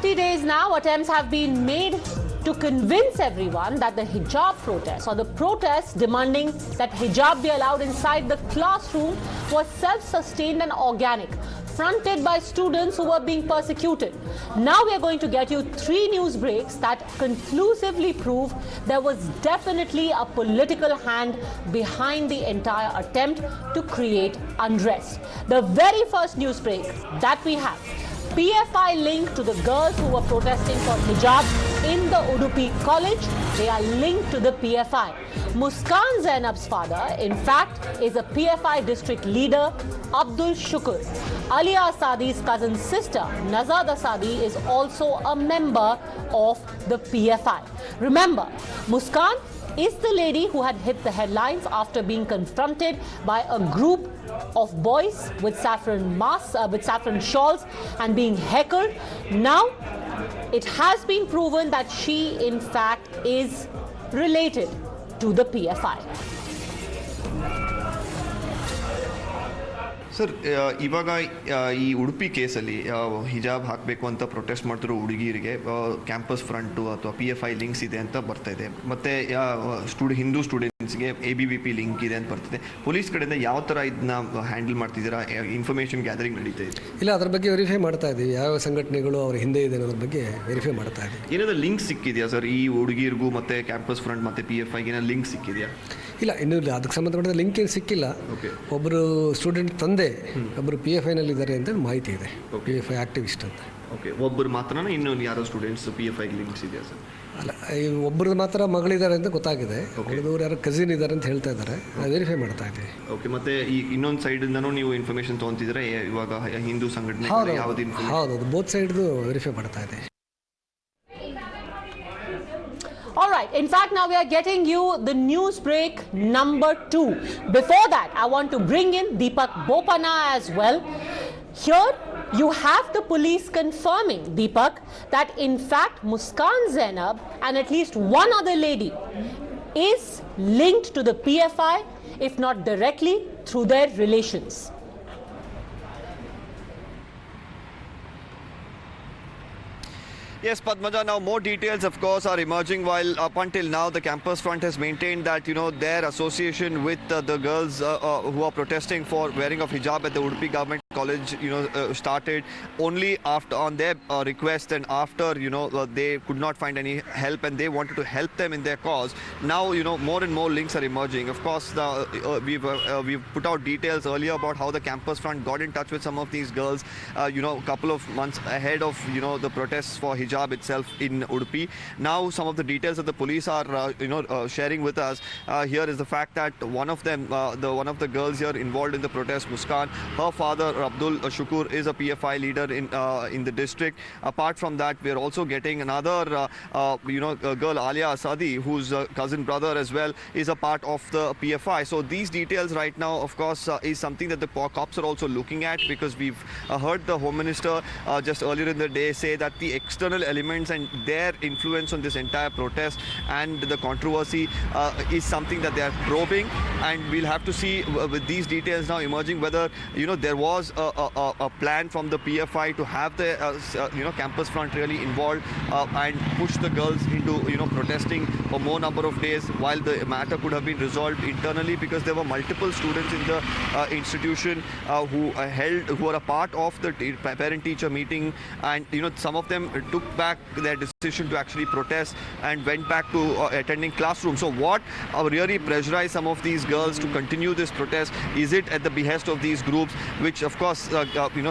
40 days now, attempts have been made to convince everyone that the hijab protest or the protest demanding that hijab be allowed inside the classroom was self-sustained and organic, fronted by students who were being persecuted. Now we are going to get you 3 news breaks that conclusively prove there was definitely a political hand behind the entire attempt to create unrest. The very first news break that we have, PFI linked to the girls who were protesting for hijab in the Udupi college. They are linked to the PFI. Muskan Zainab's father, in fact, is a PFI district leader, Abdul Shukur. Alia Asadi's cousin sister, Nazad Asadi, is also a member of the PFI. Remember, Muskan is the lady who had hit the headlines after being confronted by a group of boys with saffron masks, with saffron shawls, and being heckled. Now, it has been proven that she, in fact, is related to the PFI. Sir, ಇವಾಗ ಈ ಉಡುಪಿ ಕೇಸಲ್ಲಿ ಹಿಜಾಬ್ ಹಾಕಬೇಕು ಅಂತ protest ಮಾಡ್ತಿರೋ ಹುಡುಗಿಯರಿಗೆ campus front ಅಥವಾ PFI links ಇದೆ ಅಂತ ಬರ್ತಾ ಇದೆ. ಮತ್ತು ಹಿಂದೂ ಸ್ಟೂಡೆಂಟ್ಸ್ಗೆ ABVP ಲಿಂಕ್ ಇದೆ ಅಂತ ಬರ್ತಿದೆ. ಪೊಲೀಸ್ ಕಡೆಯಿಂದ ಯಾವ ಥರ ಇದನ್ನ ಹ್ಯಾಂಡಲ್ ಮಾಡ್ತಿದ್ದೀರಾ? ಇನ್ಫಾರ್ಮೇಷನ್ ಗ್ಯಾದರಿಂಗ್ ನಡೀತಾ ಇದೆ? ಇಲ್ಲ, ಅದ್ರ ಬಗ್ಗೆ ವೆರಿಫೈ ಮಾಡ್ತಾ ಇದ್ದೀವಿ. ಯಾವ ಸಂಘಟನೆಗಳು ಅವ್ರ ಹಿಂದೆ ಇದೆ ಅನ್ನೋದ್ರ ಬಗ್ಗೆ ವೆರಿಫೈ ಮಾಡ್ತಾ ಇದ್ದೀವಿ. ಏನಾದರೂ ಲಿಂಕ್ ಸಿಕ್ಕಿದೆಯಾ ಸರ್ ಈ ಹುಡುಗಿರಿಗೂ ಮತ್ತು ಕ್ಯಾಂಪಸ್ ಫ್ರಂಟ್ ಮತ್ತು PFIಗೆ ಏನಾದ್ರು ಲಿಂಕ್ ಸಿಕ್ಕಿದೆಯಾ? ಇಲ್ಲ, ಇನ್ನೂ ಇಲ್ಲ. ಅದಕ್ಕೆ ಸಂಬಂಧಪಟ್ಟ ಲಿಂಕ್ ಏನು ಸಿಕ್ಕಿಲ್ಲ. ಒಬ್ಬರು ಸ್ಟೂಡೆಂಟ್ ತಂದೆ ಒಬ್ಬರು PFIನಲ್ಲಿ ಇದ್ದಾರೆ ಅಂತ ಮಾಹಿತಿ ಇದೆ. PFI ಆಕ್ಟಿವಿಸ್ಟ್ ಅಂತ. ಓಕೆ, ಒಬ್ಬರು ಮಾತ್ರನ ಇನ್ನೂ ಯಾರೋ ಸ್ಟೂಡೆಂಟ್ಸ್ PFI ಲಿಂಕ್ಸ್ ಇದೆಯಾ ಸರ್? ಅಲ್ಲ, ಒಬ್ಬರು ಮಾತ್ರ ಮಗಳಿದ್ದಾರೆ ಅಂತ ಗೊತ್ತಾಗಿದೆ. ಉಳಿದವರು ಯಾರೋ ಕಸಿನ್ ಇದ್ದಾರೆ ಅಂತ ಹೇಳ್ತಾ ಇದ್ದಾರೆ. ವೆರಿಫೈ ಮಾಡ್ತಾ ಇದ್ದೀವಿ. ಓಕೆ, ಮತ್ತೆ ಈ ಇನ್ನೊಂದು ಸೈಡಿಂದನೂ ನೀವು ಇನ್ಫಾರ್ಮೇಷನ್ ತೊಗೊಂತಿದ್ರೆ ಇವಾಗ ಹಿಂದೂ ಸಂಘಟನೆ ಯಾವ್ದು? ಹೌದು, ಬೋತ್ ಸೈಡ್ದು ವೆರಿಫೈ ಮಾಡ್ತಾ ಇದೆ. All right. In fact, now we are getting you the news break number 2. Before that, I want to bring in Deepak Bopana as well. Here, you have the police confirming, Deepak, that in fact Muskan Zainab and at least one other lady is linked to the PFI, if not directly, through their relations. Yes, Padmaja, now more details, of course, are emerging, while up until now the campus front has maintained that, their association with the girls who are protesting for wearing of hijab at the Udupi Government College, started only after on their request, and after, they could not find any help and they wanted to help them in their cause. Now, more and more links are emerging. Of course, we've put out details earlier about how the campus front got in touch with some of these girls, a couple of months ahead of, the protests for hijab itself in Udupi. Now, some of the details that the police are, sharing with us here is the fact that one of them, one of the girls here involved in the protest, Muskan, her father Abdul Shukur is a PFI leader in the district. Apart from that, we are also getting another, girl, Alia Asadi, whose cousin brother as well is a part of the PFI. So these details right now, of course, is something that the cops are also looking at, because we've heard the Home Minister just earlier in the day say that the external elements and their influence on this entire protest and the controversy is something that they are probing, and we'll have to see with these details now emerging whether there was a plan from the PFI to have the campus front really involved and push the girls into protesting for more number of days, while the matter could have been resolved internally, because there were multiple students in the institution who were a part of the parent teacher meeting, and some of them took back their decision to actually protest and went back to attending classrooms. So what really pressurized some of these girls to continue this protest? Is it at the behest of these groups, which of course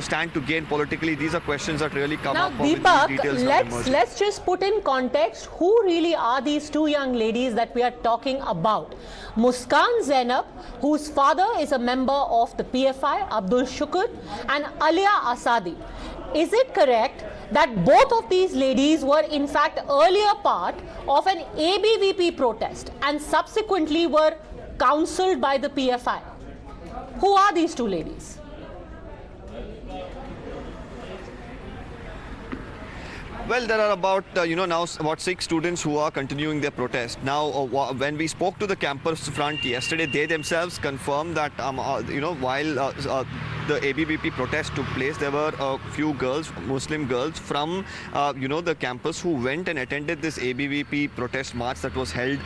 stand to gain politically? These are questions that really come up. Now, Deepak, let's just put in context who really are these 2 young ladies that we are talking about. Muskan Zainab, whose father is a member of the PFI, Abdul Shukur, and Alia Asadi. Is it correct that both of these ladies were in fact earlier part of an ABVP protest and subsequently were counseled by the PFI? Who are these 2 ladies? Well, there are about, now about 6 students who are continuing their protest. Now, when we spoke to the campus front yesterday, they themselves confirmed that, while the ABVP protest took place, there were a few girls, Muslim girls from the campus who went and attended this ABVP protest march that was held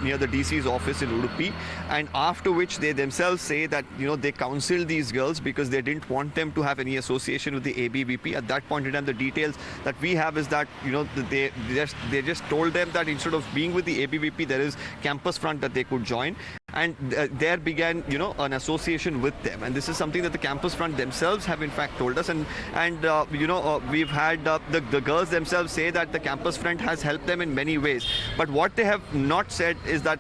near the DC's office in Udupi, and after which they themselves say that they counseled these girls because they didn't want them to have any association with the ABVP. At that point in time, the details that we have is that they just told them that instead of being with the ABVP, there is Campus Front that they could join, and there began an association with them. And this is something that the Campus Front themselves have in fact told us, and we've had the girls themselves say that the Campus Front has helped them in many ways. But what they have not said is that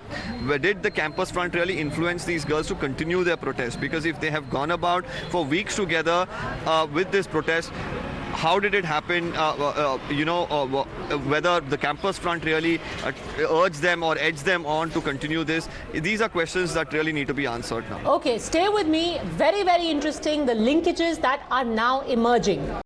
did the Campus Front really influence these girls to continue their protest? Because if they have gone about for weeks together with this protest, how did it happen? Whether the Campus Front really urged them or edged them on to continue this, these are questions that really need to be answered now. Okay, stay with me. Very, very interesting, the linkages that are now emerging.